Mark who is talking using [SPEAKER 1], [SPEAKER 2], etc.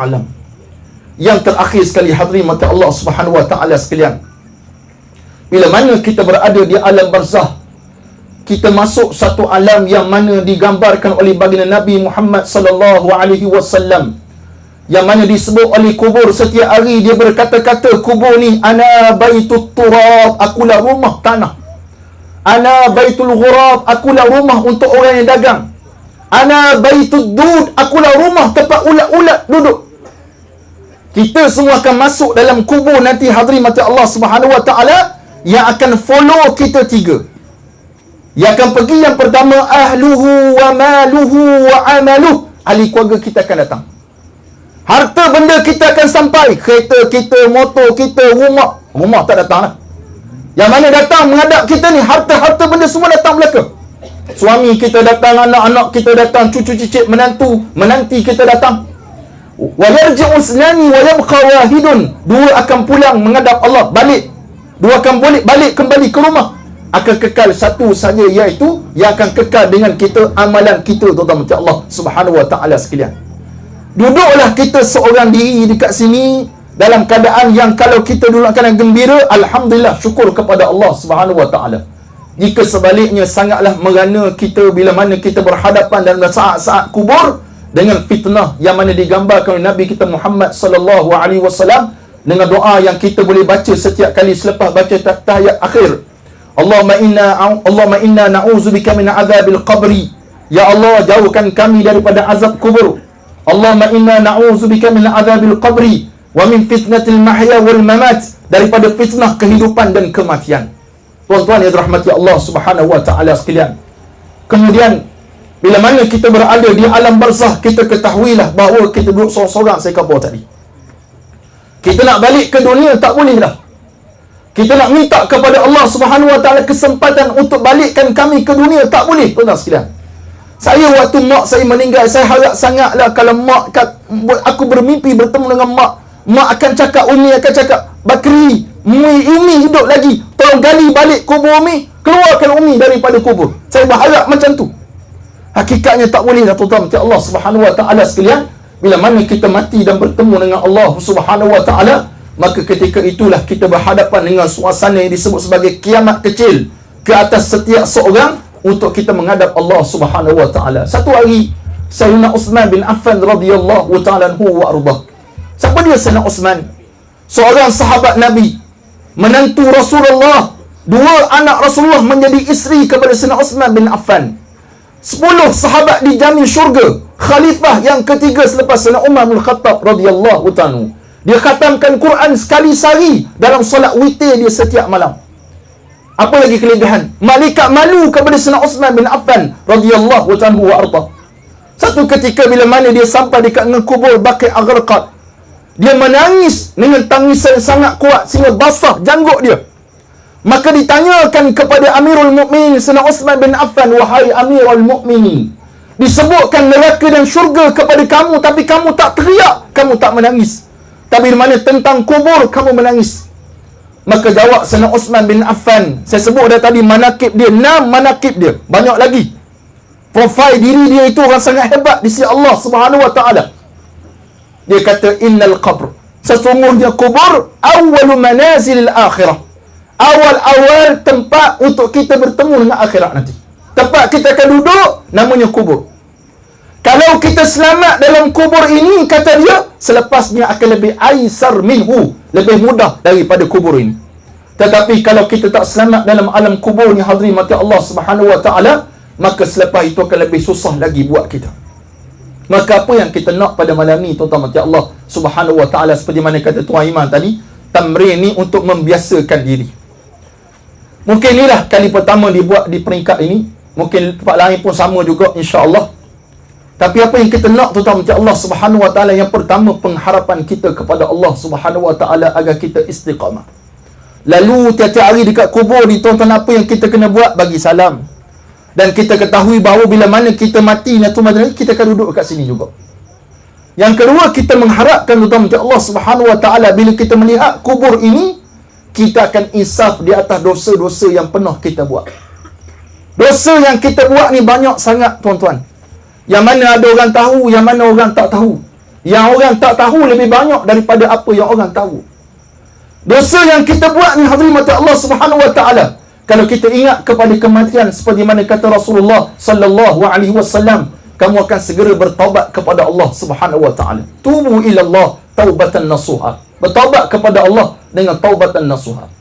[SPEAKER 1] alam. Yang terakhir sekali, hadirin mata Allah Subhanahu wa taala sekalian, bila mana kita berada di alam barzah, kita masuk satu alam yang mana digambarkan oleh baginda Nabi Muhammad sallallahu alaihi wasallam, yang mana disebut oleh kubur. Setiap hari dia berkata-kata, kubur ni, ana baitut turab, akulah rumah tanah. Ana baitul ghurab, akulah rumah untuk orang yang dagang. Ana baitud dud, akulah rumah tempat ulat-ulat duduk. Kita semua akan masuk dalam kubur nanti, hadirin mati Allah Subhanahu wa taala. Yang akan follow kita tiga. Yang akan pergi, yang pertama, ahluhu wa maluhu wa amaluh. Ahli keluarga kita akan datang. Harta benda kita akan sampai. Kereta kita, motor kita, rumah. Rumah tak datang lah. Yang mana datang menghadap kita ni, harta-harta benda semua datang belakang. Suami kita datang, anak-anak kita datang, cucu cicit, menanti kita datang. Wa yarji'u isnani wa yabqa wahidun. Dua akan pulang menghadap Allah, balik. Dua akan balik kembali ke rumah. Akan kekal satu saja, iaitu yang akan kekal dengan kita, amalan kita, tuan-tuan Allah Subhanahu wa taala sekalian. Duduklah kita seorang diri dekat sini dalam keadaan yang kalau kita duduk keadaan gembira, alhamdulillah, syukur kepada Allah Subhanahu wa taala. Jika sebaliknya, sangatlah merana kita bila mana kita berhadapan dalam saat-saat kubur dengan fitnah yang mana digambarkan oleh Nabi kita Muhammad sallallahu alaihi wasallam dengan doa yang kita boleh baca setiap kali selepas baca tahiyat akhir. Allahumma inna na'udzubika min azabil qabri. Ya Allah, jauhkan kami daripada azab kubur. Allahumma inna na'udzubika min azabil qabri wa min fitnatil mahya wal mamat, daripada fitnah kehidupan dan kematian. Tuan-tuan yang dirahmati Allah Subhanahu wa taala sekalian. Kemudian bila mana kita berada di alam barzah, kita ketahuilah bahawa kita duduk sorang-sorang saya kata tadi. Kita nak balik ke dunia tak boleh dah. Kita nak minta kepada Allah Subhanahu wa taala kesempatan untuk balikkan kami ke dunia tak boleh, tuan-tuan sekalian. Saya waktu mak saya meninggal, saya harap sangatlah kalau mak aku bermimpi bertemu dengan mak akan cakap, Umi akan cakap, Bakri, Umi hidup lagi, tolong gali balik kubur Umi, keluarkan Umi daripada kubur. Saya berharap macam tu. Hakikatnya tak boleh dah, tuan-tuan Allah Subhanahu wa taala sekalian. Bila mana kita mati dan bertemu dengan Allah Subhanahu wa taala, maka ketika itulah kita berhadapan dengan suasana yang disebut sebagai kiamat kecil ke atas setiap seorang untuk kita menghadap Allah Subhanahu wa taala. Satu hari Sayyidina Uthman bin Affan radhiyallahu taala anhu wa ardah. Siapa dia Sayyidina Uthman? Seorang sahabat Nabi, menantu Rasulullah. Dua anak Rasulullah menjadi isteri kepada Sayyidina Uthman bin Affan. 10 sahabat dijamin syurga. Khalifah yang ketiga selepas Sayyidina Umar bin Khattab radhiyallahu taala. Dia khatamkan Quran sekali sehari dalam solat witir dia setiap malam. Apa lagi kelebihan? Malaikat malu kepada Sayyidina Uthman bin Affan radhiyallahu taala wa arda. Satu ketika bila mana dia sampai dekat dengan kubur Baqi' Aghrqad, dia menangis dengan tangisan sangat kuat sehingga basah janggut dia. Maka ditanyakan kepada Amirul Mukminin Sayyidina Uthman bin Affan, wahai Amirul Mukminin, disebutkan neraka dan syurga kepada kamu tapi kamu tak teriak, kamu tak menangis. Tapi di mana tentang kubur kamu menangis. Maka jawab Sayyidina Uthman bin Affan, saya sebut dah tadi manakib dia, 6 manakib dia, banyak lagi. Profil diri dia itu orang sangat hebat di sisi Allah Subhanahu wa taala. Dia kata, innal qabr, sesungguhnya kubur awwalu manazilil akhirah, awal-awal tempat untuk kita bertemu dengan akhirat nanti. Tempat kita akan duduk namanya kubur. Kalau kita selamat dalam kubur ini, kata dia, selepasnya akan lebih aisar minhu, lebih mudah daripada kubur ini. Tetapi kalau kita tak selamat dalam alam kubur ni, hadirin mati Allah Subhanahu wa taala, maka selepas itu akan lebih susah lagi buat kita. Maka apa yang kita nak pada malam ni, tuan-tuan mati Allah Subhanahu wa taala, seperti mana kata Tuan Iman tadi, tamrin ni untuk membiasakan diri. Mungkin inilah kali pertama dibuat di peringkat ini. Mungkin tempat lain pun sama juga, insya-Allah. Tapi apa yang kita nak, tuan-tuan mati Allah Subhanahu wa taala, yang pertama pengharapan kita kepada Allah Subhanahu wa taala agar kita istiqamah. Lalu tiap-tiap hari dekat kubur ni, tuan-tuan, apa yang kita kena buat? Bagi salam. Dan kita ketahui bahawa bila mana kita mati nanti kita akan duduk kat sini juga. Yang kedua, kita mengharapkan, tuan-tuan mati Allah Subhanahu wa taala, bila kita melihat kubur ini, kita akan insaf di atas dosa-dosa yang pernah kita buat. Dosa yang kita buat ni banyak sangat, tuan-tuan. Yang mana ada orang tahu, yang mana orang tak tahu. Yang orang tak tahu lebih banyak daripada apa yang orang tahu. Dosa yang kita buat ni hadirin mata Allah Subhanahu wa taala, kalau kita ingat kepada kematian seperti mana kata Rasulullah sallallahu alaihi wasallam, kamu akan segera bertaubat kepada Allah Subhanahu wa taala. Tubu ila Allah taubatan nasuha. Bertaubat kepada Allah dengan taubatan nasuha.